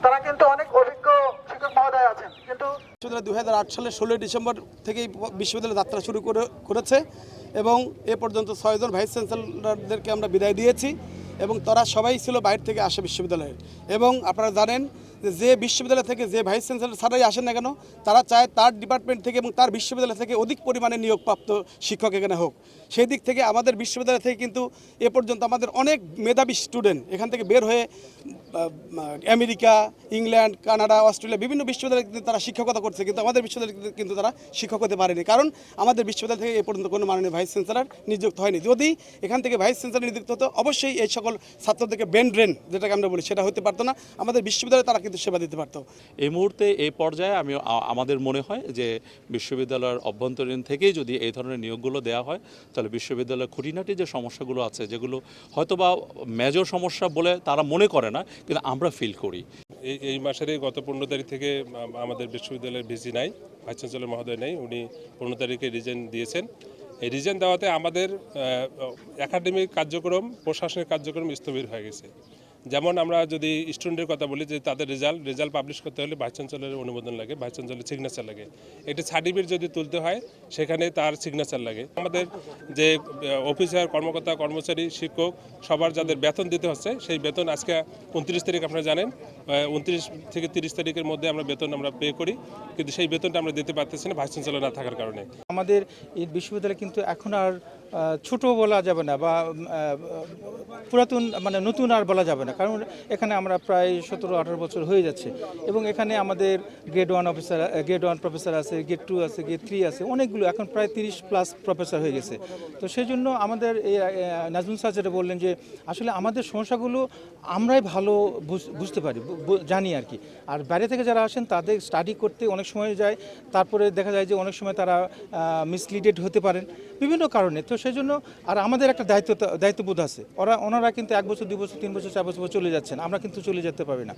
তারা কিন্তু অনেক অভিজ্ঞ শিক্ষক মহোদয় আছেন। কিন্তু 2008 সালের 16 ডিসেম্বর থেকেই বিশ্ববিদ্যালয় যাত্রা শুরু করেছে এবং এ পর্যন্ত 6 জন ভাইস চ্যান্সেলরদেরকে আমরা বিদায় দিয়েছি এবং তারা সবাই ছিল বাইরে থেকে আসে বিশ্ববিদ্যালয়ে। এবং আপনারা জানেন যে বিশ্ববিদ্যালয় থেকে যে ভাইস চ্যান্সেলর ছাড়াই আসেন না কেন, তারা চায় তার ডিপার্টমেন্ট থেকে এবং তার বিশ্ববিদ্যালয় থেকে অধিক পরিমাণে নিয়োগপ্রাপ্ত শিক্ষক এখানে হোক। সেই দিক থেকে আমাদের বিশ্ববিদ্যালয় থেকে কিন্তু এ পর্যন্ত আমাদের অনেক মেধাবী স্টুডেন্ট এখান থেকে বের হয়ে আমেরিকা, ইংল্যান্ড, কানাডা, অস্ট্রেলিয়া বিভিন্ন বিশ্ববিদ্যালয়ে কিন্তু তারা শিক্ষকতা করছে, কিন্তু আমাদের বিশ্ববিদ্যালয়ে কিন্তু তারা শিক্ষক হতে পারেনি, কারণ আমাদের বিশ্ববিদ্যালয় থেকে এ পর্যন্ত কোনো মাননীয় ভাইস চ্যান্সেলর নিযুক্ত হয়নি। যদি এখান থেকে ভাইস চ্যান্সেলর নিযুক্ত হতো, অবশ্যই এই সকল ছাত্রদেরকে ব্রেন যেটাকে আমরা বলি সেটা হতে পারতো না, আমাদের বিশ্ববিদ্যালয়ে তারা কিন্তু সেবা দিতে পারতো। এই মুহূর্তে এই পর্যায়ে আমাদের মনে হয় যে বিশ্ববিদ্যালয়ের অভ্যন্তরীণ থেকেই যদি এই ধরনের নিয়োগগুলো দেওয়া হয়, তাহলে বিশ্ববিদ্যালয়ের খুঁটিনাটি যে সমস্যাগুলো আছে, যেগুলো হয়তোবা মেজর সমস্যা বলে তারা মনে করে না, কিন্তু আমরা ফিল করি। এই মাসেরই গত 15 তারিখ থেকে আমাদের বিশ্ববিদ্যালয়ের ভিসি নাই, ভাইস চ্যান্সেলর মহোদয় নেই, উনি 15 তারিখে রিজাইন দিয়েছেন। এই রিজাইন দেওয়াতে আমাদের একাডেমিক কার্যক্রম, প্রশাসনিক কার্যক্রম স্থবির হয়ে গেছে। যেমন আমরা যদি স্টুডেন্টের কথা বলি, যে তাদের রেজাল্ট পাবলিশ করতে হলে ভাইস চ্যান্সেলরের অনুমোদন লাগে, ভাইস চ্যান্সেলরের সিগনেচার লাগে। একটা সার্টিফিকেট যদি তুলতে হয় সেখানে তার সিগনেচার লাগে। আমাদের যে অফিসার, কর্মকর্তা, কর্মচারী, শিক্ষক সবার যাদের বেতন দিতে হচ্ছে, সেই বেতন আজকে 29 তারিখ আপনারা জানেন, 29 থেকে 30 তারিখের মধ্যে আমরা বেতন পে করি, কিন্তু সেই বেতনটা আমরা দিতে পারতেছি না ভাইস চ্যান্সেলর না থাকার কারণে। আমাদের এই বিশ্ববিদ্যালয় কিন্তু এখন আর ছোট বলা যাবে না বা পুরাতন মানে নতুন আর বলা যাবে না, কারণ এখানে আমরা প্রায় 17-18 বছর হয়ে যাচ্ছে এবং এখানে আমাদের গ্রেড 1 প্রফেসর আছে, গ্রেড 2 আছে, গ্রেড 3 আছে, অনেকগুলো, এখন প্রায় 30+ প্রফেসর হয়ে গেছে। তো সেই জন্য আমাদের এই নাজমুল স্যার যেটা বললেন যে আসলে আমাদের সমস্যাগুলো আমরাই ভালো বুঝতে পারি, জানি আর কি। আর বাইরে থেকে যারা আসেন তাদের স্টাডি করতে অনেক সময় যায়, তারপরে দেখা যায় যে অনেক সময় তারা মিসলিডেড হতে পারেন বিভিন্ন কারণে। তো সেই জন্য আর আমাদের একটা দায়িত্ববোধ আছে, ওনারা কিন্তু 1 বছর, 2 বছর, 3 বছর, 4 বছর চলে যাচ্ছেন, আমরা কিন্তু চলে যেতে পারি না।